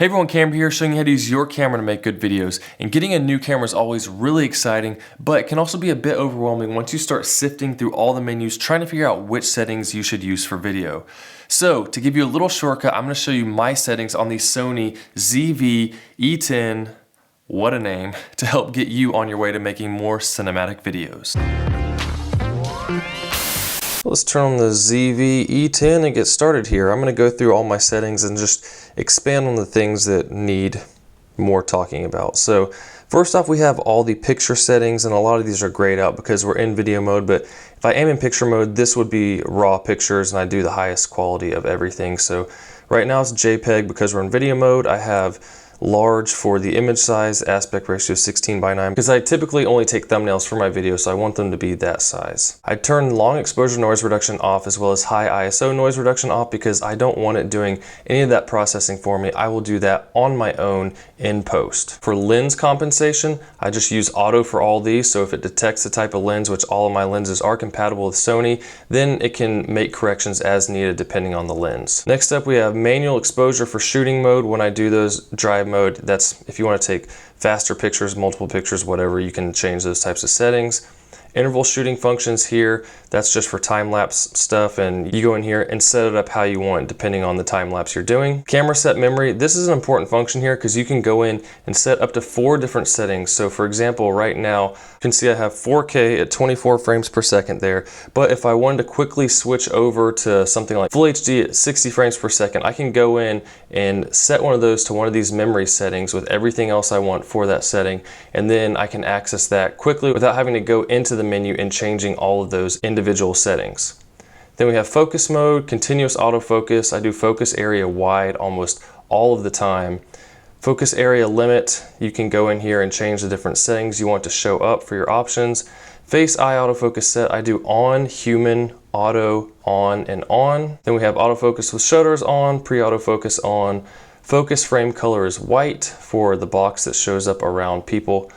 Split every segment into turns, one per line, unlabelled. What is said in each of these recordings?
Hey everyone, Camber here, showing you how to use your camera to make good videos. And getting a new camera is always really exciting, but it can also be a bit overwhelming once you start sifting through all the menus trying to figure out which settings you should use for video. So to give you a little shortcut, I'm going to show you my settings on the Sony ZV-E10, what a name, to help get you on your way to making more cinematic videos. Let's turn on the ZV-E10 and get started here. I'm going to go through all my settings and just expand on the things that need more talking about. So first off, we have all the picture settings, and a lot of these are grayed out because we're in video mode, but if I am in picture mode, this would be raw pictures, and I do the highest quality of everything. So right now it's JPEG because we're in video mode. I have large for the image size, aspect ratio 16:9, because I typically only take thumbnails for my videos, so I want them to be that size. I turn long exposure noise reduction off as well as high ISO noise reduction off because I don't want it doing any of that processing for me. I will do that on my own in post. For lens compensation, I just use auto for all these, so if it detects the type of lens, which all of my lenses are compatible with Sony, then it can make corrections as needed depending on the lens. Next up, we have manual exposure for shooting mode. When I do those drive mode, that's if you want to take faster pictures, multiple pictures, whatever, you can change those types of settings. Interval shooting functions here, that's just for time-lapse stuff, and you go in here and set it up how you want depending on the time-lapse you're doing. Camera set memory, this is an important function here because you can go in and set up to 4 different settings. So for example, right now, you can see I have 4K at 24 frames per second there, but if I wanted to quickly switch over to something like Full HD at 60 frames per second, I can go in and set one of those to one of these memory settings with everything else I want for that setting, and then I can access that quickly without having to go into the menu and changing all of those individual settings. Then we have focus mode, continuous autofocus. I do focus area wide almost all of the time. Focus area limit, you can go in here and change the different settings you want to show up for your options. Face eye autofocus set, I do on, human, auto, on, and on. Then we have autofocus with shutters on, pre-autofocus on. Focus frame color is white for the box that shows up around people.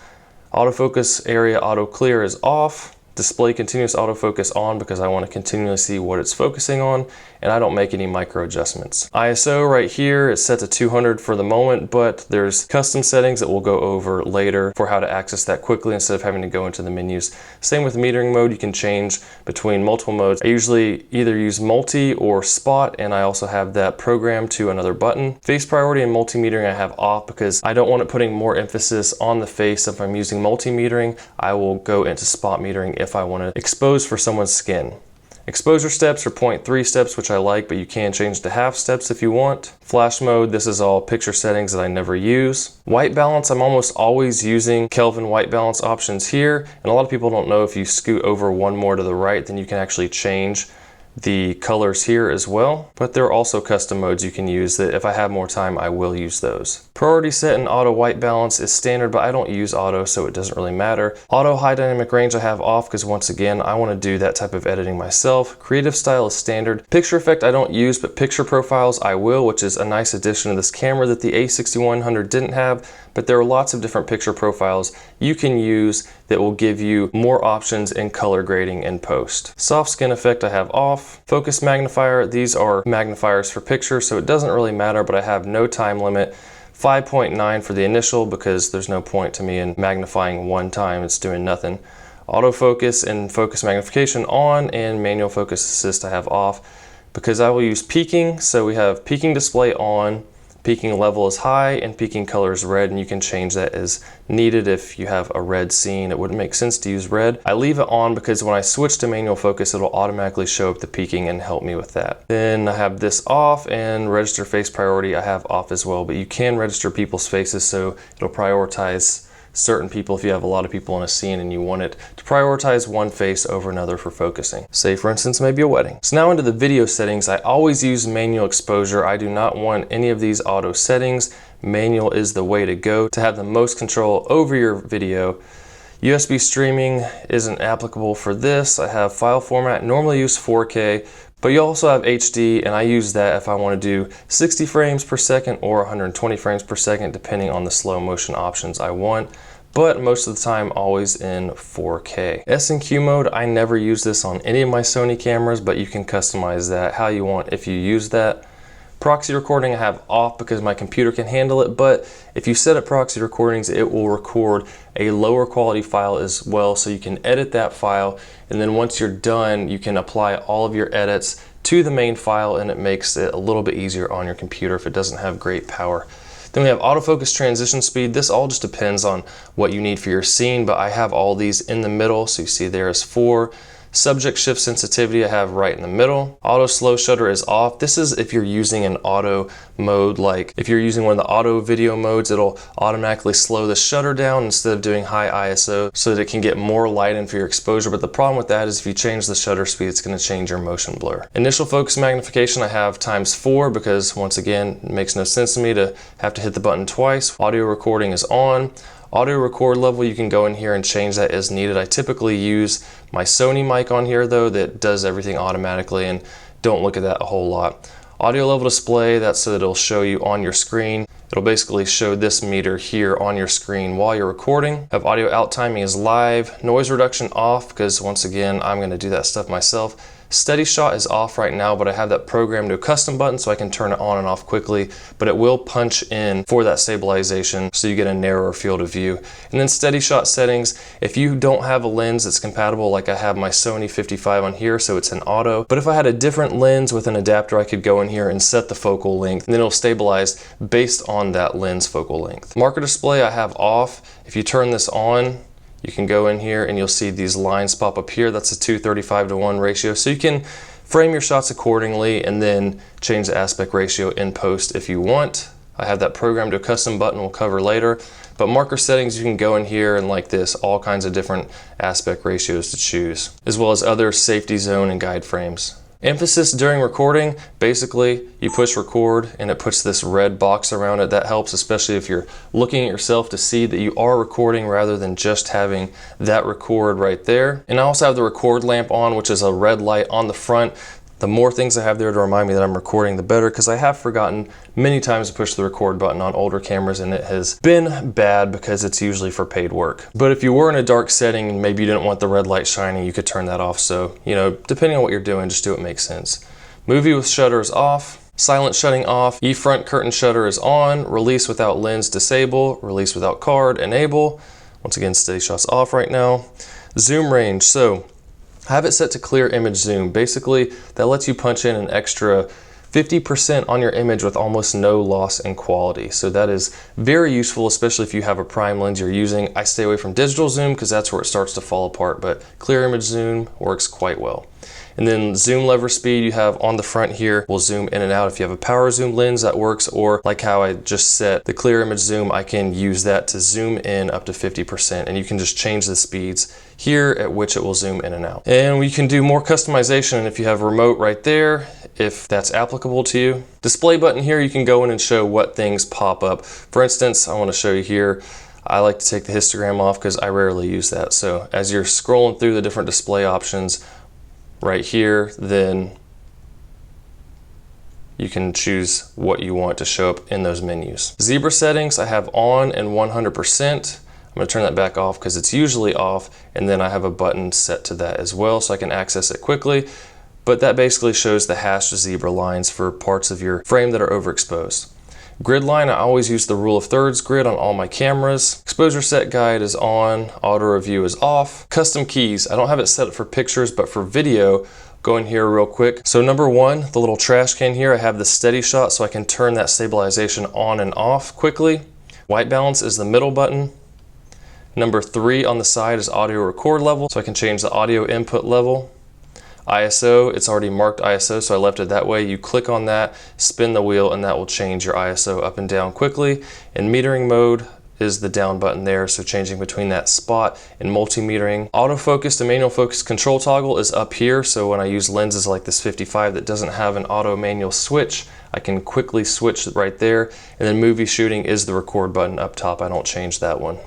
Autofocus area auto clear is off. Display continuous autofocus on because I want to continually see what it's focusing on, and I don't make any micro adjustments. ISO right here is set to 200 for the moment, but there's custom settings that we'll go over later for how to access that quickly instead of having to go into the menus. Same with metering mode, you can change between multiple modes. I usually either use multi or spot, and I also have that programmed to another button. Face priority and multi-metering I have off because I don't want it putting more emphasis on the face. If I'm using multi-metering, I will go into spot metering if I want to expose for someone's skin. Exposure steps are 0.3 steps, which I like, but you can change to half steps if you want. Flash mode, this is all picture settings that I never use. White balance, I'm almost always using Kelvin white balance options here, and a lot of people don't know if you scoot over one more to the right, then you can actually change the colors here as well, but there are also custom modes you can use that if I have more time I will use those. Priority set and auto white balance is standard, but I don't use auto, so it doesn't really matter. Auto high dynamic range I have off because once again I want to do that type of editing myself. Creative style is standard. Picture effect I don't use, but picture profiles I will, which is a nice addition to this camera that the A6100 didn't have, but there are lots of different picture profiles you can use that will give you more options in color grading in post. Soft skin effect I have off. Focus magnifier, these are magnifiers for pictures, so it doesn't really matter, but I have no time limit. 5.9 for the initial because there's no point to me in magnifying one time, it's doing nothing. Autofocus and focus magnification on, and manual focus assist I have off because I will use peaking. So we have peaking display on, peaking level is high, and peaking color is red, and you can change that as needed. If you have a red scene, it wouldn't make sense to use red. I leave it on because when I switch to manual focus, it'll automatically show up the peaking and help me with that. Then I have this off, and register face priority I have off as well, but you can register people's faces, so it'll prioritize certain people if you have a lot of people in a scene and you want it to prioritize one face over another for focusing. Say for instance, maybe a wedding. So now into the video settings, I always use manual exposure. I do not want any of these auto settings. Manual is the way to go to have the most control over your video. USB streaming isn't applicable for this. I have file format, normally use 4K, but you also have HD, and I use that if I want to do 60 frames per second or 120 frames per second, depending on the slow motion options I want. But most of the time, always in 4K. S&Q mode, I never use this on any of my Sony cameras, but you can customize that how you want if you use that. Proxy recording I have off because my computer can handle it, but if you set up proxy recordings, it will record a lower quality file as well, so you can edit that file, and then once you're done, you can apply all of your edits to the main file, and it makes it a little bit easier on your computer if it doesn't have great power. Then we have autofocus transition speed. This all just depends on what you need for your scene, but I have all these in the middle, so you see there is 4. Subject shift sensitivity I have right in the middle. Auto slow shutter is off. This is if you're using an auto mode, like if you're using one of the auto video modes, it'll automatically slow the shutter down instead of doing high ISO so that it can get more light in for your exposure. But the problem with that is if you change the shutter speed, it's going to change your motion blur. Initial focus magnification I have ×4 because once again, it makes no sense to me to have to hit the button twice. Audio recording is on. Audio record level, you can go in here and change that as needed. I typically use my Sony mic on here though that does everything automatically, and don't look at that a whole lot. Audio level display, that's so that it'll show you on your screen. It'll basically show this meter here on your screen while you're recording. Have audio out timing is live. Noise reduction off because once again, I'm gonna do that stuff myself. Steady shot is off right now, but I have that programmed to a custom button so I can turn it on and off quickly, but it will punch in for that stabilization so you get a narrower field of view. And then steady shot settings, if you don't have a lens that's compatible, like I have my Sony 55 on here, so it's an auto, but if I had a different lens with an adapter, I could go in here and set the focal length, and then it'll stabilize based on that lens focal length. Marker display I have off. If you turn this on, you can go in here and you'll see these lines pop up here. That's a 2:35:1 ratio. So you can frame your shots accordingly and then change the aspect ratio in post if you want. I have that programmed to a custom button we'll cover later. But marker settings, you can go in here and like this, all kinds of different aspect ratios to choose, as well as other safety zone and guide frames. Emphasis during recording, basically you push record and it puts this red box around it. That helps, especially if you're looking at yourself to see that you are recording rather than just having that record right there. And I also have the record lamp on, which is a red light on the front. The more things I have there to remind me that I'm recording, the better, because I have forgotten many times to push the record button on older cameras, and it has been bad because it's usually for paid work. But if you were in a dark setting and maybe you didn't want the red light shining, you could turn that off. So, you know, depending on what you're doing, just do what makes sense. Movie with shutter is off. Silent shutting off. E-front curtain shutter is on. Release without lens disable. Release without card enable. Once again, steady shots off right now. Zoom range. So I have it set to clear image zoom. Basically, that lets you punch in an extra 50% on your image with almost no loss in quality. So that is very useful, especially if you have a prime lens you're using. I stay away from digital zoom because that's where it starts to fall apart, but clear image zoom works quite well. And then zoom lever speed you have on the front here will zoom in and out. If you have a power zoom lens, that works, or like how I just set the clear image zoom, I can use that to zoom in up to 50%, and you can just change the speeds here at which it will zoom in and out. And we can do more customization if you have remote right there, if that's applicable to you. Display button here, you can go in and show what things pop up. For instance, I want to show you here, I like to take the histogram off because I rarely use that. So as you're scrolling through the different display options right here, then you can choose what you want to show up in those menus. Zebra settings I have on and 100%. I'm going to turn that back off because it's usually off, and then I have a button set to that as well so I can access it quickly. But that basically shows the hashed zebra lines for parts of your frame that are overexposed. Grid line, I always use the rule of thirds grid on all my cameras. Exposure set guide is on, auto review is off. Custom keys, I don't have it set up for pictures, but for video, go in here real quick. So number one, the little trash can here, I have the steady shot so I can turn that stabilization on and off quickly. White balance is the middle button. Number 3 on the side is audio record level, so I can change the audio input level. ISO, it's already marked ISO, so I left it that way. You click on that, spin the wheel, and that will change your ISO up and down quickly. And metering mode is the down button there, so changing between that spot and multimetering. Autofocus to manual focus control toggle is up here, so when I use lenses like this 55 that doesn't have an auto manual switch, I can quickly switch right there. And then movie shooting is the record button up top. I don't change that one.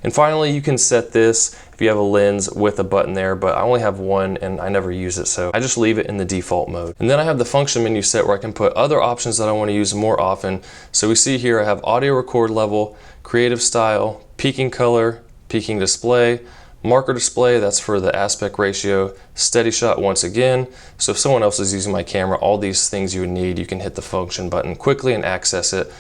And finally, you can set this if you have a lens with a button there, but I only have one and I never use it, so I just leave it in the default mode. And then I have the function menu set where I can put other options that I want to use more often. So we see here I have audio record level, creative style, peaking color, peaking display, Marker display, that's for the aspect ratio. Steady shot once again. So if someone else is using my camera, all these things you would need, you can hit the function button quickly and access it.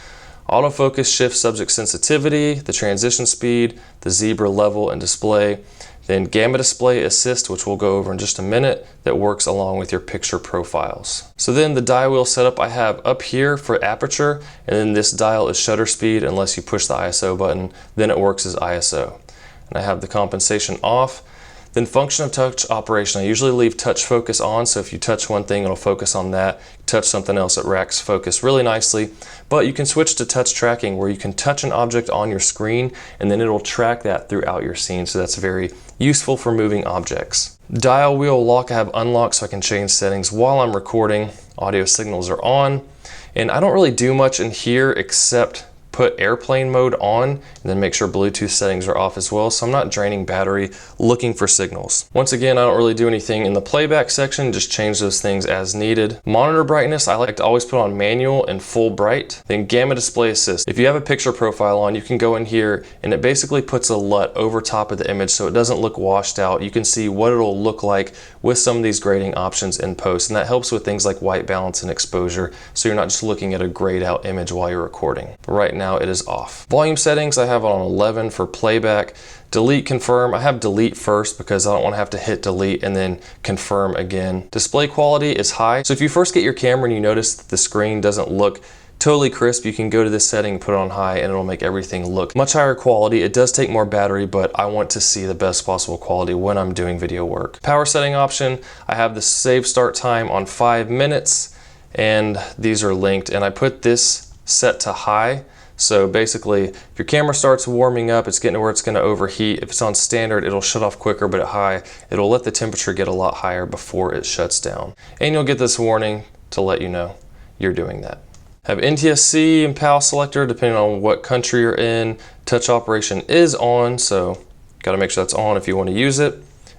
Autofocus, shift subject sensitivity, the transition speed, the zebra level and display. Then gamma display assist, which we'll go over in just a minute, that works along with your picture profiles. So then the dial wheel setup I have up here for aperture, and then this dial is shutter speed unless you push the ISO button, then it works as ISO. And I have the compensation off. Then function of touch operation, I usually leave touch focus on, so if you touch one thing, it'll focus on that. Touch something else, it racks focus really nicely. But you can switch to touch tracking, where you can touch an object on your screen, and then it'll track that throughout your scene, so that's very useful for moving objects. Dial wheel lock I have unlocked so I can change settings while I'm recording. Audio signals are on, and I don't really do much in here except put airplane mode on and then make sure Bluetooth settings are off as well, so I'm not draining battery looking for signals. Once again, I don't really do anything in the playback section, just change those things as needed. Monitor brightness, I like to always put on manual and full bright. Then gamma display assist. If you have a picture profile on, you can go in here and it basically puts a LUT over top of the image so it doesn't look washed out. You can see what it'll look like with some of these grading options in post, and that helps with things like white balance and exposure, so you're not just looking at a grayed out image while you're recording. But right now it is off. Volume settings I have on 11 for playback. Delete, confirm. I have delete first because I don't want to have to hit delete and then confirm again. Display quality is high. So if you first get your camera and you notice that the screen doesn't look totally crisp, you can go to this setting, put it on high, and it'll make everything look much higher quality. It does take more battery, but I want to see the best possible quality when I'm doing video work. Power setting option, I have the save start time on 5 minutes, and these are linked, and I put this set to high. So basically, if your camera starts warming up, it's getting to where it's going to overheat. If it's on standard, it'll shut off quicker, but at high, it'll let the temperature get a lot higher before it shuts down. And you'll get this warning to let you know you're doing that. Have NTSC and PAL selector, depending on what country you're in. Touch operation is on, so got to make sure that's on if you want to use it.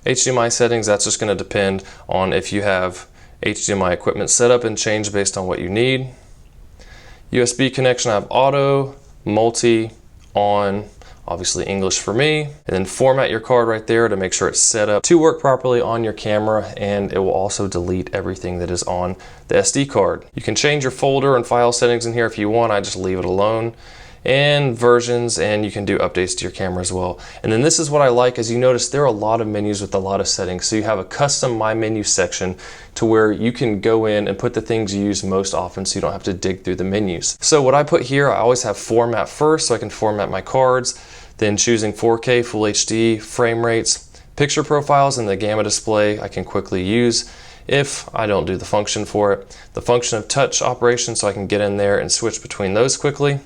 HDMI settings, that's just going to depend on if you have HDMI equipment set up and change based on what you need. USB connection, I have auto, multi, on, obviously English for me, and then format your card right there to make sure it's set up to work properly on your camera, and it will also delete everything that is on the SD card. You can change your folder and file settings in here if you want. I just leave it alone. And versions, and you can do updates to your camera as well. And then this is what I like, as you notice there are a lot of menus with a lot of settings, so you have a custom My Menu section to where you can go in and put the things you use most often so you don't have to dig through the menus. So what I put here, I always have format first so I can format my cards, then choosing 4K, Full HD, frame rates, picture profiles, and the gamma display I can quickly use if I don't do the function for it. The function of touch operation, so I can get in there and switch between those quickly.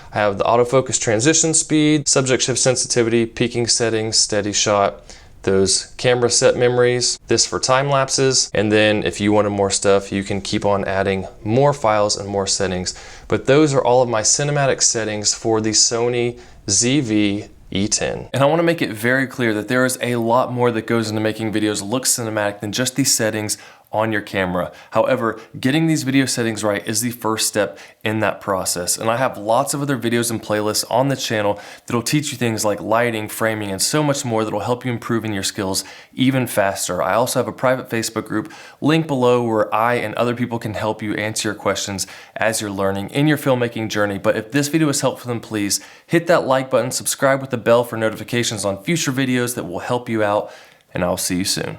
I have the autofocus transition speed, subject shift sensitivity, peaking settings, steady shot, those camera set memories, this for time lapses, and then if you wanted more stuff, you can keep on adding more files and more settings. But those are all of my cinematic settings for the Sony ZV-E10. And I want to make it very clear that there is a lot more that goes into making videos look cinematic than just these settings on your camera. However, getting these video settings right is the first step in that process. And I have lots of other videos and playlists on the channel that'll teach you things like lighting, framing, and so much more that'll help you improve in your skills even faster. I also have a private Facebook group, link below, where I and other people can help you answer your questions as you're learning in your filmmaking journey. But if this video is helpful, then please hit that like button, subscribe with the bell for notifications on future videos that will help you out, and I'll see you soon.